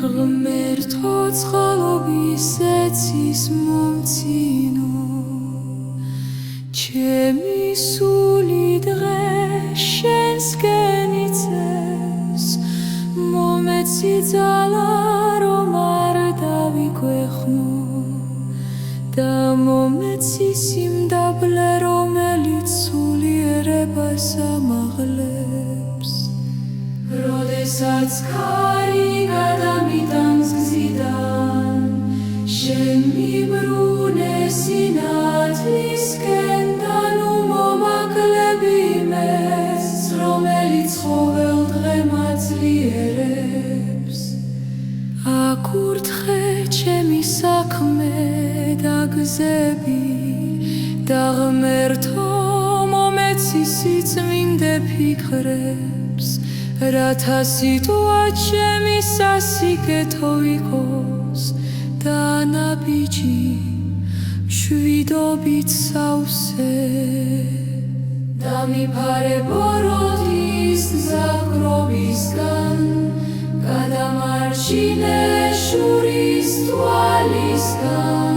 ღმერთო წყალობის ეცის მომწინო ჩემი სული დღეს შენსკენ იცეს მომეცი ძალა რომ არ დავიგვეხნო და მომეცი სიმდაბლე რომელიც სულიერებას ამაღლებს როდესაც ქარი გადამიტანს გზიდან შენ მიბრუნე სინათლისკენ და ნუ მომაკლები მეს რომელიც ყოველ დღე მაძლიერებს აკურთხე ჩემი საქმე და გზები და ღმერთო მომეცი სიწმინდე ფიქრებს რათა სიტყვა ჩემი სასიკეთო იყოს და ნაბიჯი მშვიდობით სავსე და მიფარებო როდის გზაგრობისგან გადამარჩინე შურის თვალისგან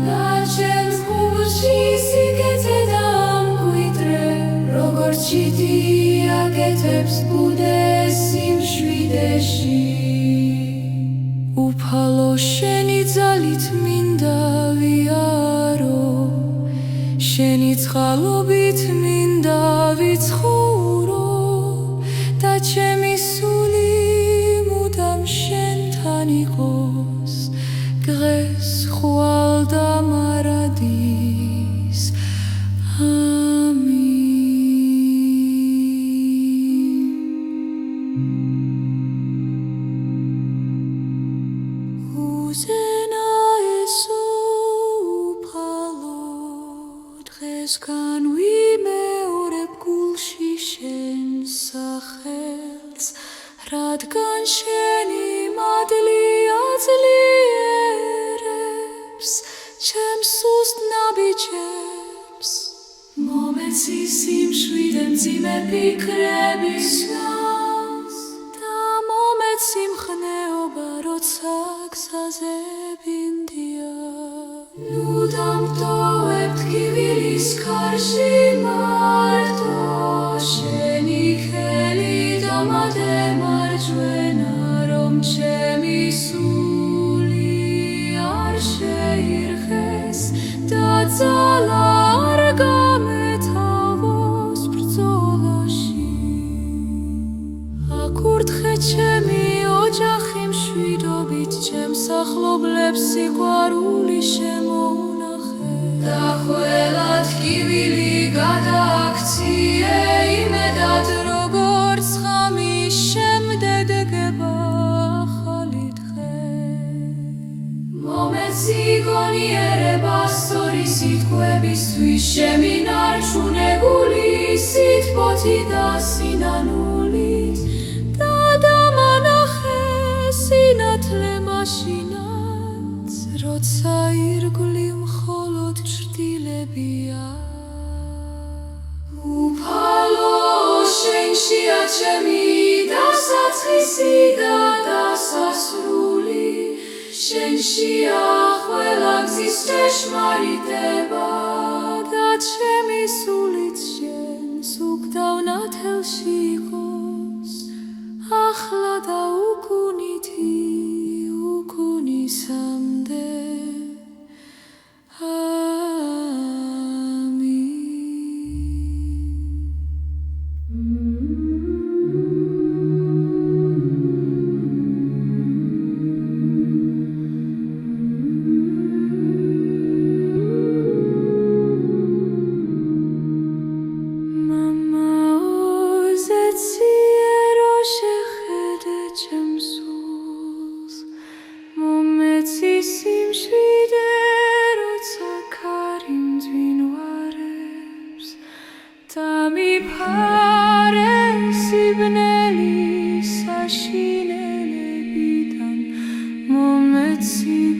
და ჩემს გულში სიკეთე დამკვიდრე როგორც ჩიტი აკეთებს ბუდეს სიმშვიდეში უფალო შენი ძალით მინდა ვიარო შენი წყალობით მინდა ვიცხოვრო და ჩემი სული მუდამ შენთან იყოს დღეს ხვალ და მარადის Gan ვიმეორებ გულში შენ სახელს რადგან შენი მადლი აძლიერებს ჩემს სუსტ ნაბიჯებს მომეცი სიმშვიდე მძიმე ფიქრების და მომეცი მხნეობა როცა გზაზე ვინდია ნუ დამტოვებთ გივილის ქარში მარტო შენი ხელი დამადე მარჯვენა რომ ჩემი სული არ შეირხეს და ძალა არ გამეთავოს ბრძოლაში აკურთხე ჩემი ოჯახი მშვიდობით ჩემს ახლობლებს სიყვარული შემოუნახე და ყველა თკივილი გადააქციე იმედად როგორც ღამის შემდეგ დგება ახალი დღე მომეცი გონიერება სწორი სიტყვებისთვის შემინარჩუნე გული სითბოთი და სინანულით და დამანახე სინათლე მაშინაც როცა ირგვლივ მხოლოდ ჭრდილებია უფალო შენშია ჩემი დასაწყისი და დასასრული შენშია ყველა გზის ჭეშმარიტება და ჩემი სულით შენს უკდავნათელში იყოს ახლა და უკუნითი უკუნისამდე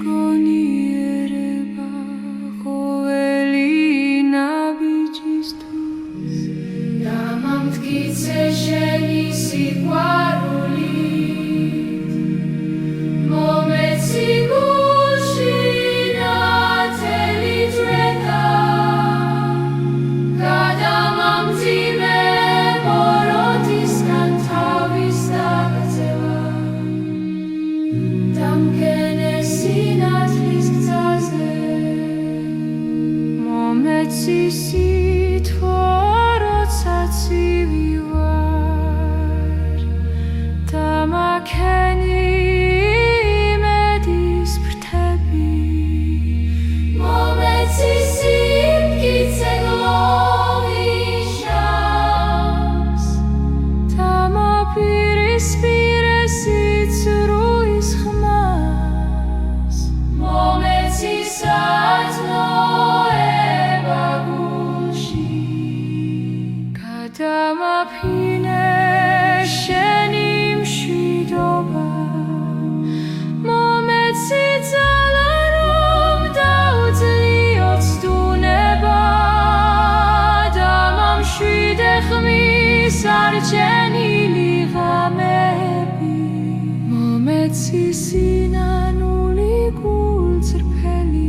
Goni ereba, goveli nabijist momecisi თოროცა ცივი ვარ და მაქენი იმედის ფრთები momecisi მტკიცე გლოვიშავს და მოპირისპირე სიცრუის ხმას momeciსაც დამაფინე შენი მშვიდობა მომეცი ძალა რომ დაუძლიო ცდუნება და მომშვიდე ხმის არჩენილი ღამეები მომეცი სინანული გულწრფელი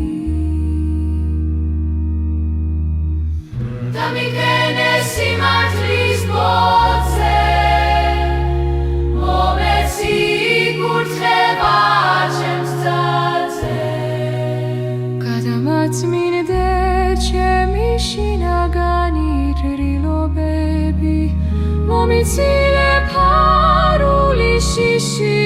და მიგენე სიმართლის ბოძე მომეცი კურთხევა ჩემს ძალზე გადამაწმინდე ჩემი შინაგანი რილობები მომიცილე ფარული შიში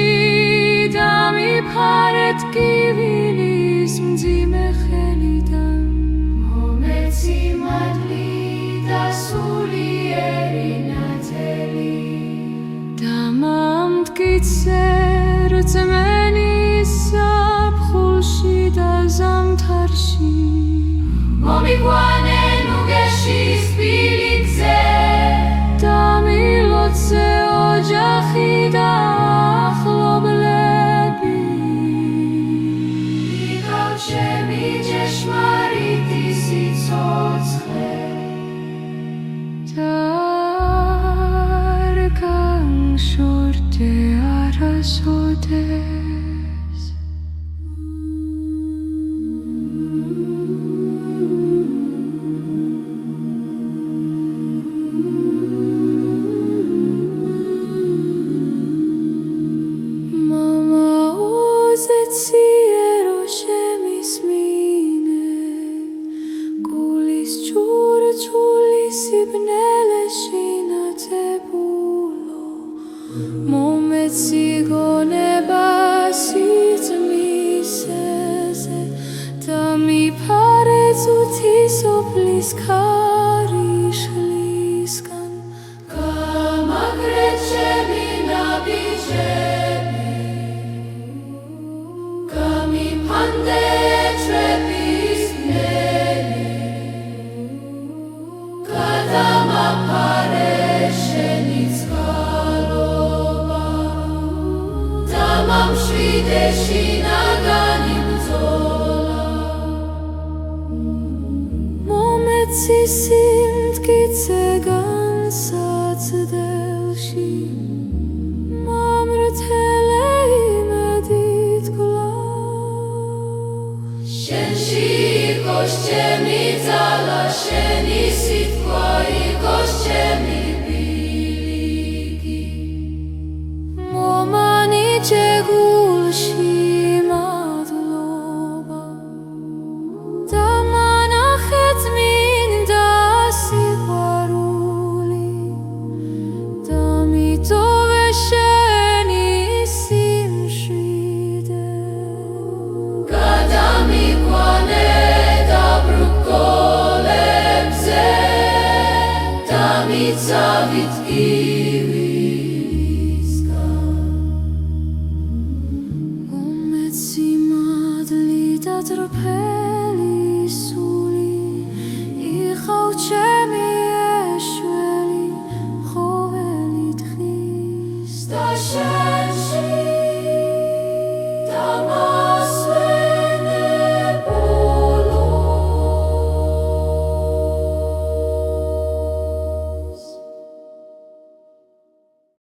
და მიფარე ტკივილის მძიმე ხელიდან მომეცი მადლი და სულიერი ნათელი და მომტკიცე რწმენის ზაფხულში და ზამთარში მომიყვანე ნუგეშის ბილიკზე და მილოცე ოჯახი და ახლობლები იგავ ჩემი ჭეშმარიტი სიცოცხლე dar განშორდე არასოდეს მამა ოზეციერო შემისმინე გულის ჭურჭული სიბნელეში ნათებულო მომეცი გონება სიწმისეზე და მიფარე წუთი სოფლის ქარიშხლისგან გამაგრე ჩემი ნაბიჯები გამიფანდე ჩვევის ნელი გადამაფარე შენი წყალობა და მომშვიდე შინაგანი ბრძოლა მომეცი სიმტკიცე განსაცდელში მომრთელე იმედით გლოვ შენში იყოს ჩემი ძალა შენი სიტყვა იყოს ჩემი ბილიკი მომანიჭე გულში მადლობა და მანახე წმინდა სიყვარული და მიტოვე შენი სიმშვიდე გადამიყვანე მიცავით გივილისგან მომეცი მადლი და ტრფელი სული იხავ